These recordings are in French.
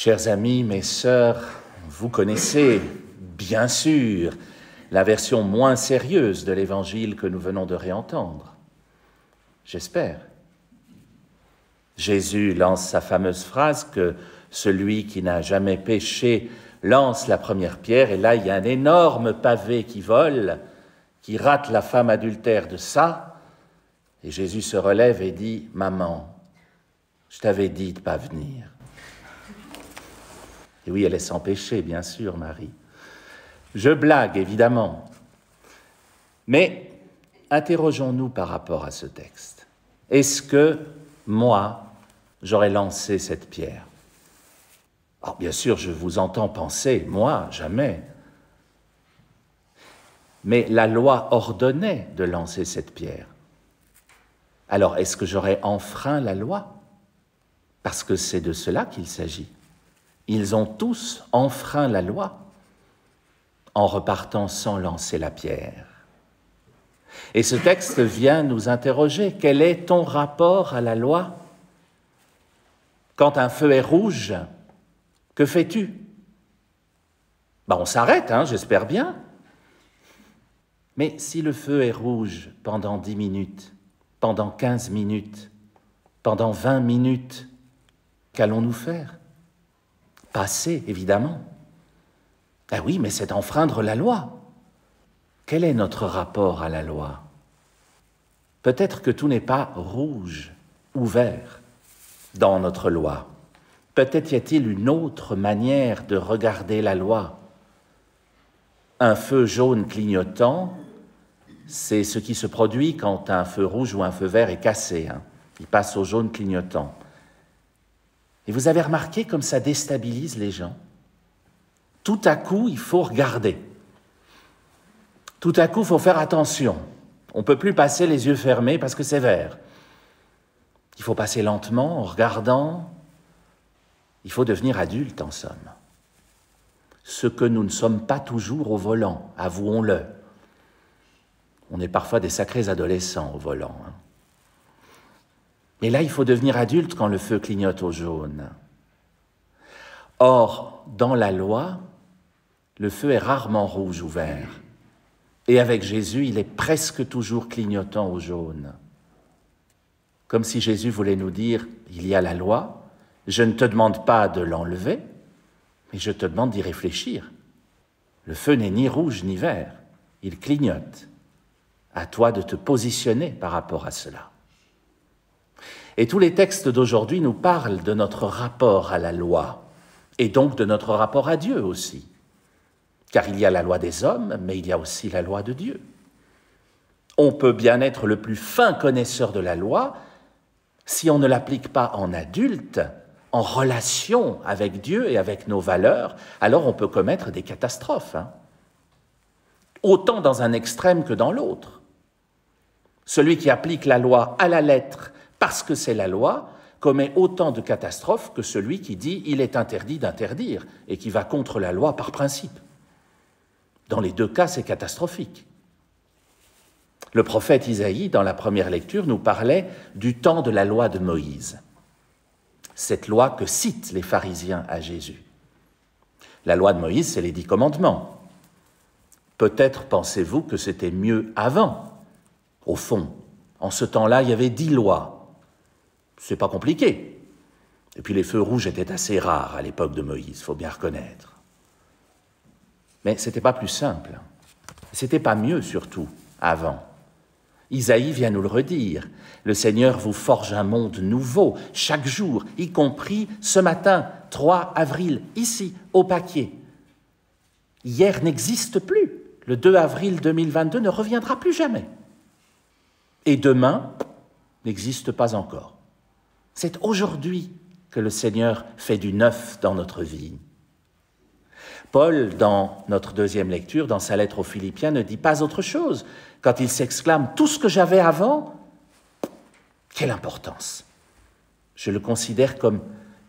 Chers amis, mes sœurs, vous connaissez, bien sûr, la version moins sérieuse de l'Évangile que nous venons de réentendre. J'espère. Jésus lance sa fameuse phrase que celui qui n'a jamais péché lance la première pierre, et là il y a un énorme pavé qui vole, qui rate la femme adultère de ça, et Jésus se relève et dit « Maman, je t'avais dit de ne pas venir ». Et oui, elle est sans péché, bien sûr, Marie. Je blague, évidemment. Mais interrogeons-nous par rapport à ce texte. Est-ce que, moi, j'aurais lancé cette pierre? Alors, bien sûr, je vous entends penser, moi, jamais. Mais la loi ordonnait de lancer cette pierre. Alors, est-ce que j'aurais enfreint la loi? Parce que c'est de cela qu'il s'agit. Ils ont tous enfreint la loi en repartant sans lancer la pierre. Et ce texte vient nous interroger. Quel est ton rapport à la loi? Quand un feu est rouge, que fais-tu? On s'arrête, j'espère bien. Mais si le feu est rouge pendant 10 minutes, pendant 15 minutes, pendant 20 minutes, qu'allons-nous faire? Passer, évidemment. Ah oui, mais c'est enfreindre la loi. Quel est notre rapport à la loi? Peut-être que tout n'est pas rouge ou vert dans notre loi. Peut-être y a-t-il une autre manière de regarder la loi. Un feu jaune clignotant, c'est ce qui se produit quand un feu rouge ou un feu vert est cassé. Il passe au jaune clignotant. Et vous avez remarqué comme ça déstabilise les gens? Tout à coup, il faut regarder. Tout à coup, il faut faire attention. On ne peut plus passer les yeux fermés parce que c'est vert. Il faut passer lentement, en regardant. Il faut devenir adulte, en somme. Ce que nous ne sommes pas toujours au volant, avouons-le. On est parfois des sacrés adolescents au volant. Mais là, il faut devenir adulte quand le feu clignote au jaune. Or, dans la loi, le feu est rarement rouge ou vert. Et avec Jésus, il est presque toujours clignotant au jaune. Comme si Jésus voulait nous dire, il y a la loi, je ne te demande pas de l'enlever, mais je te demande d'y réfléchir. Le feu n'est ni rouge ni vert, il clignote. À toi de te positionner par rapport à cela. Et tous les textes d'aujourd'hui nous parlent de notre rapport à la loi, et donc de notre rapport à Dieu aussi. Car il y a la loi des hommes, mais il y a aussi la loi de Dieu. On peut bien être le plus fin connaisseur de la loi, si on ne l'applique pas en adulte, en relation avec Dieu et avec nos valeurs, alors on peut commettre des catastrophes. Autant dans un extrême que dans l'autre. Celui qui applique la loi à la lettre, parce que c'est la loi, commet autant de catastrophes que celui qui dit « il est interdit d'interdire » et qui va contre la loi par principe. Dans les deux cas, c'est catastrophique. Le prophète Isaïe, dans la première lecture, nous parlait du temps de la loi de Moïse. Cette loi que citent les pharisiens à Jésus. La loi de Moïse, c'est les 10 commandements. Peut-être pensez-vous que c'était mieux avant. Au fond, en ce temps-là, il y avait 10 lois. C'est pas compliqué. Et puis les feux rouges étaient assez rares à l'époque de Moïse, il faut bien reconnaître. Mais c'était pas plus simple. C'était pas mieux, surtout, avant. Isaïe vient nous le redire. Le Seigneur vous forge un monde nouveau, chaque jour, y compris ce matin, 3 avril, ici, au Paquier. Hier n'existe plus. Le 2 avril 2022 ne reviendra plus jamais. Et demain n'existe pas encore. C'est aujourd'hui que le Seigneur fait du neuf dans notre vie. Paul, dans notre deuxième lecture, dans sa lettre aux Philippiens, ne dit pas autre chose. Quand il s'exclame « tout ce que j'avais avant », quelle importance! Je le considère comme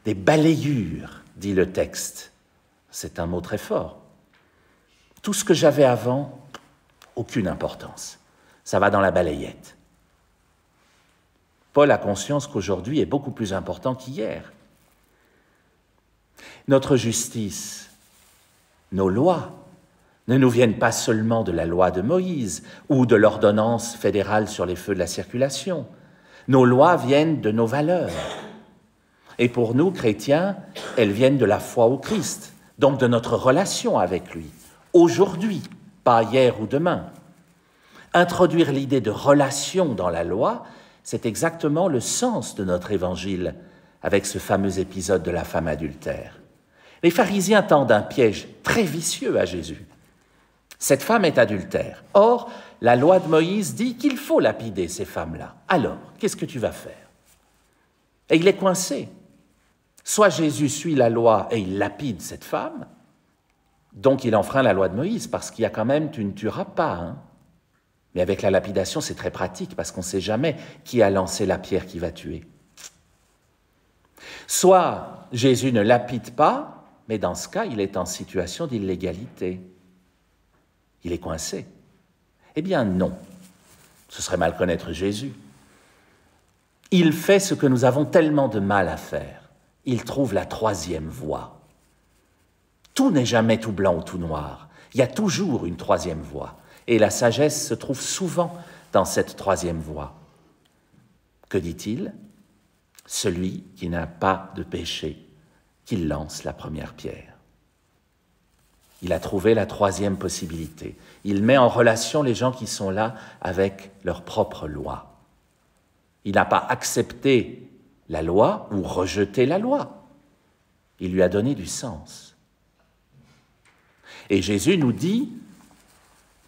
des balayures, dit le texte. C'est un mot très fort. Tout ce que j'avais avant, aucune importance. Ça va dans la balayette. Paul a conscience qu'aujourd'hui est beaucoup plus important qu'hier. Notre justice, nos lois, ne nous viennent pas seulement de la loi de Moïse ou de l'ordonnance fédérale sur les feux de la circulation. Nos lois viennent de nos valeurs. Et pour nous, chrétiens, elles viennent de la foi au Christ, donc de notre relation avec lui, aujourd'hui, pas hier ou demain. Introduire l'idée de relation dans la loi, c'est exactement le sens de notre évangile, avec ce fameux épisode de la femme adultère. Les pharisiens tendent un piège très vicieux à Jésus. Cette femme est adultère. Or, la loi de Moïse dit qu'il faut lapider ces femmes-là. Alors, qu'est-ce que tu vas faire? Et il est coincé. Soit Jésus suit la loi et il lapide cette femme, donc il enfreint la loi de Moïse, parce qu'il y a quand même « tu ne tueras pas ». Hein. Mais avec la lapidation, c'est très pratique, parce qu'on ne sait jamais qui a lancé la pierre qui va tuer. Soit Jésus ne lapide pas, mais dans ce cas, il est en situation d'illégalité. Il est coincé. Eh bien non, ce serait mal connaître Jésus. Il fait ce que nous avons tellement de mal à faire. Il trouve la troisième voie. Tout n'est jamais tout blanc ou tout noir. Il y a toujours une troisième voie. Et la sagesse se trouve souvent dans cette troisième voie. Que dit-il? Celui qui n'a pas de péché, qu'il lance la première pierre. Il a trouvé la troisième possibilité. Il met en relation les gens qui sont là avec leur propre loi. Il n'a pas accepté la loi ou rejeté la loi. Il lui a donné du sens. Et Jésus nous dit,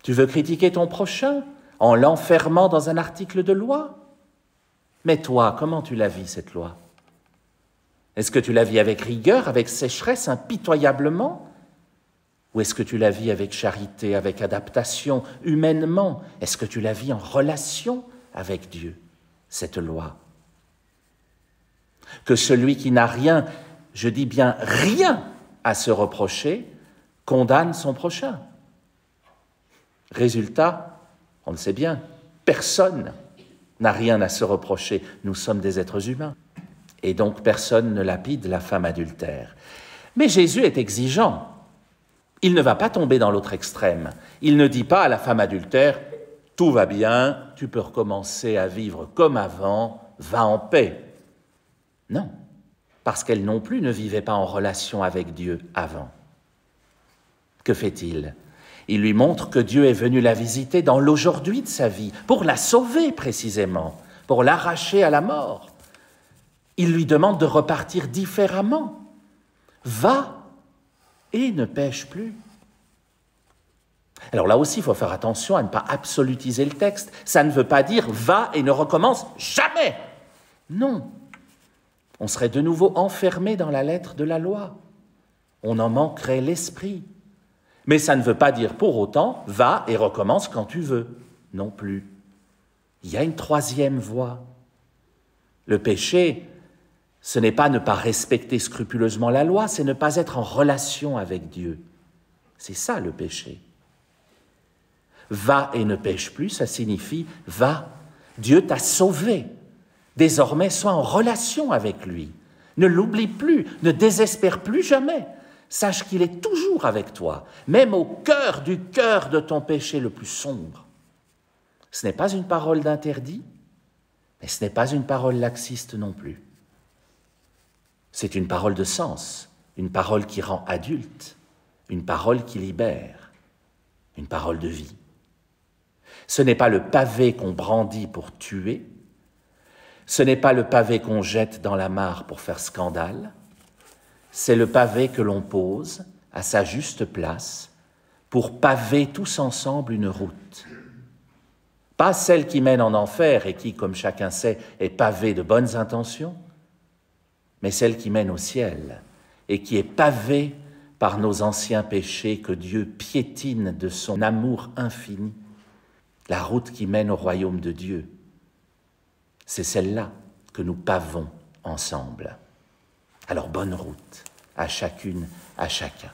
tu veux critiquer ton prochain en l'enfermant dans un article de loi? Mais toi, comment tu la vis, cette loi? Est-ce que tu la vis avec rigueur, avec sécheresse, impitoyablement? Ou est-ce que tu la vis avec charité, avec adaptation, humainement? Est-ce que tu la vis en relation avec Dieu, cette loi? Que celui qui n'a rien, je dis bien rien, à se reprocher, condamne son prochain. Résultat, on le sait bien, personne n'a rien à se reprocher. Nous sommes des êtres humains. Et donc personne ne lapide la femme adultère. Mais Jésus est exigeant. Il ne va pas tomber dans l'autre extrême. Il ne dit pas à la femme adultère « tout va bien, tu peux recommencer à vivre comme avant, va en paix ». Non, parce qu'elle non plus ne vivait pas en relation avec Dieu avant. Que fait-il? Il lui montre que Dieu est venu la visiter dans l'aujourd'hui de sa vie, pour la sauver précisément, pour l'arracher à la mort. Il lui demande de repartir différemment. Va et ne pêche plus. Alors là aussi, il faut faire attention à ne pas absolutiser le texte. Ça ne veut pas dire « va et ne recommence jamais ». Non. On serait de nouveau enfermé dans la lettre de la loi. On en manquerait l'esprit. Mais ça ne veut pas dire pour autant « va et recommence quand tu veux ». Non plus. Il y a une troisième voie. Le péché, ce n'est pas ne pas respecter scrupuleusement la loi, c'est ne pas être en relation avec Dieu. C'est ça le péché. Va et ne pêche plus, ça signifie va. Dieu t'a sauvé. Désormais, sois en relation avec lui. Ne l'oublie plus, ne désespère plus jamais. Sache qu'il est toujours avec toi, même au cœur du cœur de ton péché le plus sombre. Ce n'est pas une parole d'interdit, mais ce n'est pas une parole laxiste non plus. C'est une parole de sens, une parole qui rend adulte, une parole qui libère, une parole de vie. Ce n'est pas le pavé qu'on brandit pour tuer, ce n'est pas le pavé qu'on jette dans la mare pour faire scandale, c'est le pavé que l'on pose à sa juste place pour paver tous ensemble une route. Pas celle qui mène en enfer et qui, comme chacun sait, est pavée de bonnes intentions, mais celle qui mène au ciel et qui est pavée par nos anciens péchés que Dieu piétine de son amour infini. La route qui mène au royaume de Dieu, c'est celle-là que nous pavons ensemble. Alors bonne route à chacune, à chacun.